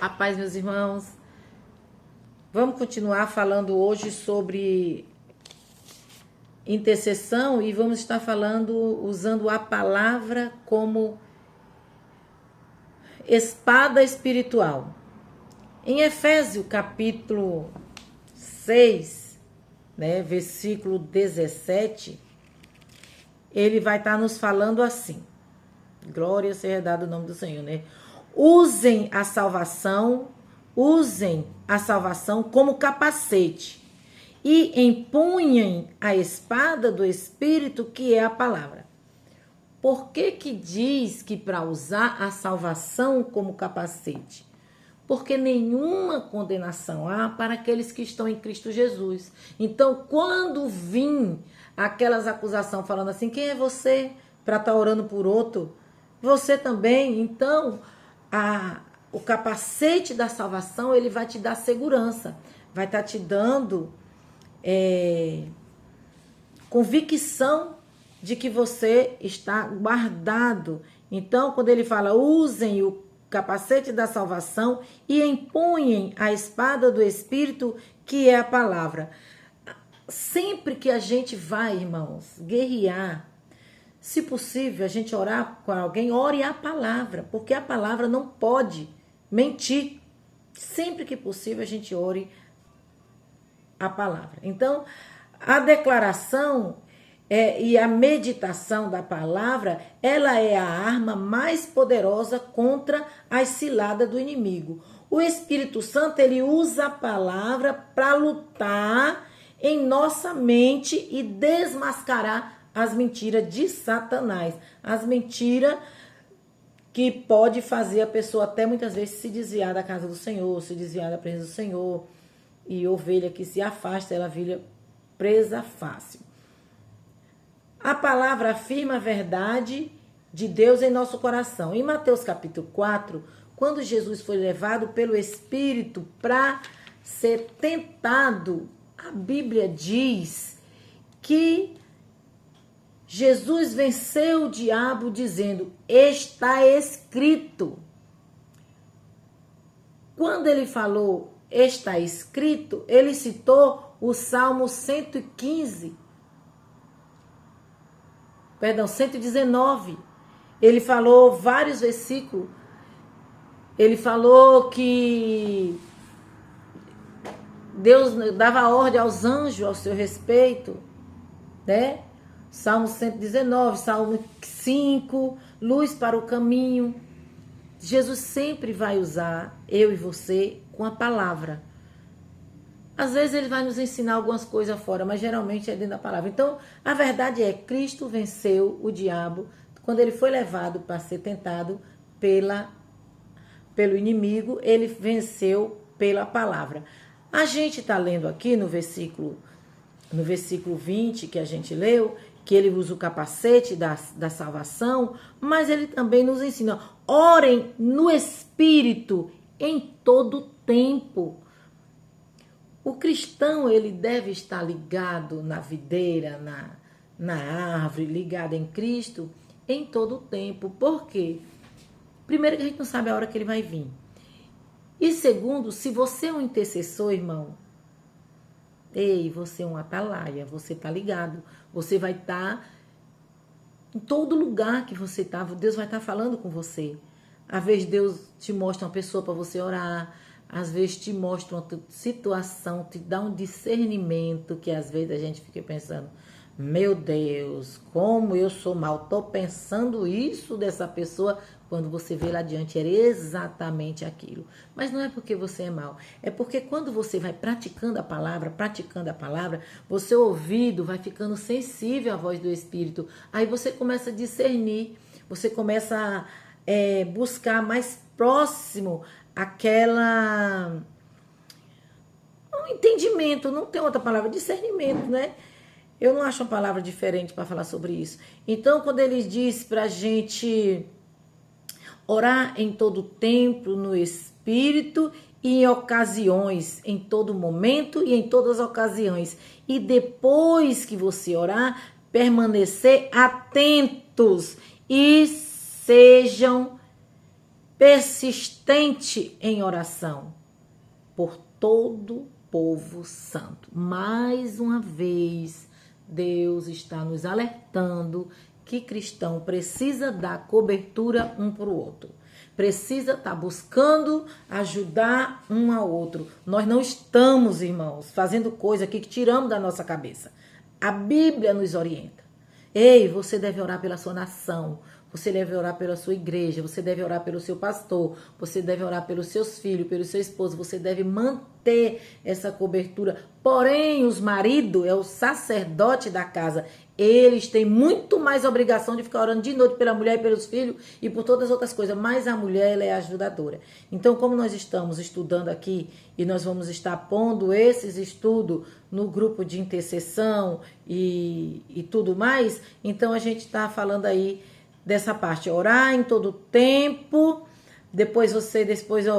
A paz, meus irmãos. Vamos continuar falando hoje sobre intercessão e vamos estar falando usando a palavra como espada espiritual. Em Efésios capítulo 6, versículo 17, ele vai estar nos falando assim. Glória seja dada o nome do Senhor, Usem a salvação como capacete e empunhem a espada do Espírito, que é a palavra. Por que diz que para usar a salvação como capacete? Porque nenhuma condenação há para aqueles que estão em Cristo Jesus. Então, quando vir aquelas acusações falando assim, quem é você para estar orando por outro? Você também. Então, o capacete da salvação, ele vai te dar segurança, vai estar te dando convicção de que você está guardado. Então, quando ele fala, usem o capacete da salvação e empunhem a espada do Espírito, que é a palavra. Sempre que a gente vai, irmãos, guerrear, se possível, a gente orar com alguém, ore a palavra, porque a palavra não pode mentir. Sempre que possível, a gente ore a palavra. Então, a declaração e a meditação da palavra, ela é a arma mais poderosa contra as ciladas do inimigo. O Espírito Santo, ele usa a palavra para lutar em nossa mente e desmascarar as mentiras de Satanás, as mentiras que pode fazer a pessoa até muitas vezes se desviar da casa do Senhor, se desviar da presença do Senhor, e ovelha que se afasta, ela vira presa fácil. A palavra afirma a verdade de Deus em nosso coração. Em Mateus capítulo 4, quando Jesus foi levado pelo Espírito para ser tentado, a Bíblia diz que Jesus venceu o diabo dizendo, está escrito. Quando ele falou, está escrito, ele citou o Salmo 119. Ele falou vários versículos. Ele falou que Deus dava ordem aos anjos ao seu respeito, Salmo 119, Salmo 5, luz para o caminho. Jesus sempre vai usar eu e você com a palavra. Às vezes ele vai nos ensinar algumas coisas fora, mas geralmente é dentro da palavra. Então, a verdade é, Cristo venceu o diabo quando ele foi levado para ser tentado pelo inimigo, ele venceu pela palavra. A gente está lendo aqui no versículo 20 que a gente leu, que ele usa o capacete da salvação, mas ele também nos ensina, orem no Espírito em todo tempo. O cristão, ele deve estar ligado na videira, na árvore, ligado em Cristo em todo tempo. Por quê? Primeiro que a gente não sabe a hora que ele vai vir. E segundo, se você é um intercessor, irmão, você é um atalaia, você está ligado. Você vai estar em todo lugar que você está, Deus vai estar falando com você. Às vezes Deus te mostra uma pessoa para você orar, às vezes te mostra uma situação, te dá um discernimento que às vezes a gente fica pensando, meu Deus, como eu sou mal, estou pensando isso dessa pessoa, quando você vê lá adiante era exatamente aquilo. Mas não é porque você é mal, é porque quando você vai praticando a palavra, o seu ouvido vai ficando sensível à voz do Espírito. Aí você começa a discernir, você começa a buscar mais próximo um entendimento, não tem outra palavra, discernimento, Eu não acho uma palavra diferente para falar sobre isso. Então, quando ele diz para a gente orar em todo tempo, no Espírito e em ocasiões, em todo momento e em todas as ocasiões. E depois que você orar, permanecer atentos e sejam persistente em oração por todo o povo santo. Mais uma vez, Deus está nos alertando que cristão precisa dar cobertura um para o outro. Precisa estar buscando ajudar um ao outro. Nós não estamos, irmãos, fazendo coisa aqui que tiramos da nossa cabeça. A Bíblia nos orienta. Ei, você deve orar pela sua nação. Você deve orar pela sua igreja, você deve orar pelo seu pastor, você deve orar pelos seus filhos, pelo seu esposo, você deve manter essa cobertura. Porém, os maridos é o sacerdote da casa. Eles têm muito mais obrigação de ficar orando de noite pela mulher e pelos filhos e por todas as outras coisas, mas a mulher ela é ajudadora. Então, como nós estamos estudando aqui e nós vamos estar pondo esses estudos no grupo de intercessão e tudo mais, então a gente está falando aí dessa parte, orar em todo tempo, depois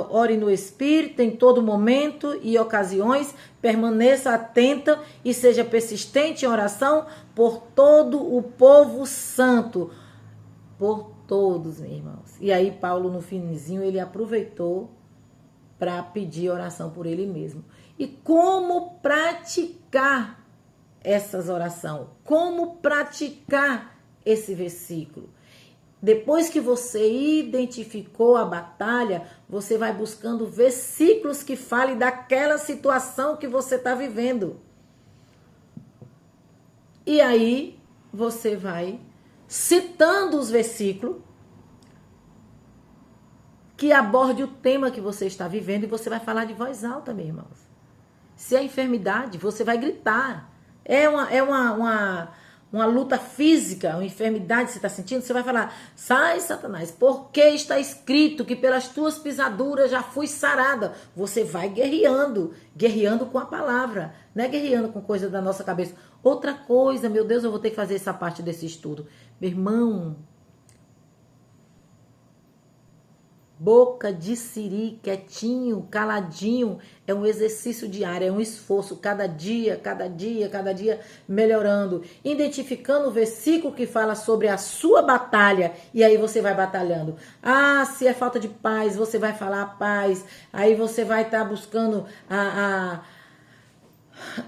ore no Espírito em todo momento e ocasiões, permaneça atenta e seja persistente em oração por todo o povo santo, por todos, meus irmãos. E aí Paulo no finzinho ele aproveitou para pedir oração por ele mesmo. E como praticar essas orações? Como praticar esse versículo? Depois que você identificou a batalha, você vai buscando versículos que falem daquela situação que você está vivendo. E aí você vai citando os versículos que aborde o tema que você está vivendo e você vai falar de voz alta, meus irmãos. Se é enfermidade, você vai gritar. É uma luta física, uma enfermidade que você está sentindo, você vai falar, sai Satanás, porque está escrito que pelas tuas pisaduras já fui sarada. Você vai guerreando com a palavra, não é guerreando com coisa da nossa cabeça. Outra coisa, meu Deus, eu vou ter que fazer essa parte desse estudo. Meu irmão, boca de siri, quietinho, caladinho, é um exercício diário, é um esforço, cada dia, melhorando, identificando o versículo que fala sobre a sua batalha, e aí você vai batalhando. Ah, se é falta de paz, você vai falar paz, aí você vai estar buscando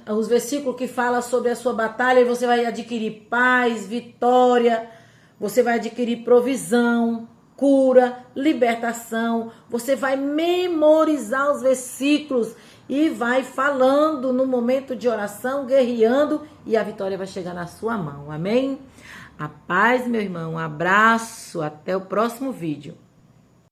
os versículos que falam sobre a sua batalha, e você vai adquirir paz, vitória, você vai adquirir provisão, cura, libertação. Você vai memorizar os versículos e vai falando no momento de oração, guerreando, e a vitória vai chegar na sua mão. Amém? A paz, meu irmão. Um abraço. Até o próximo vídeo.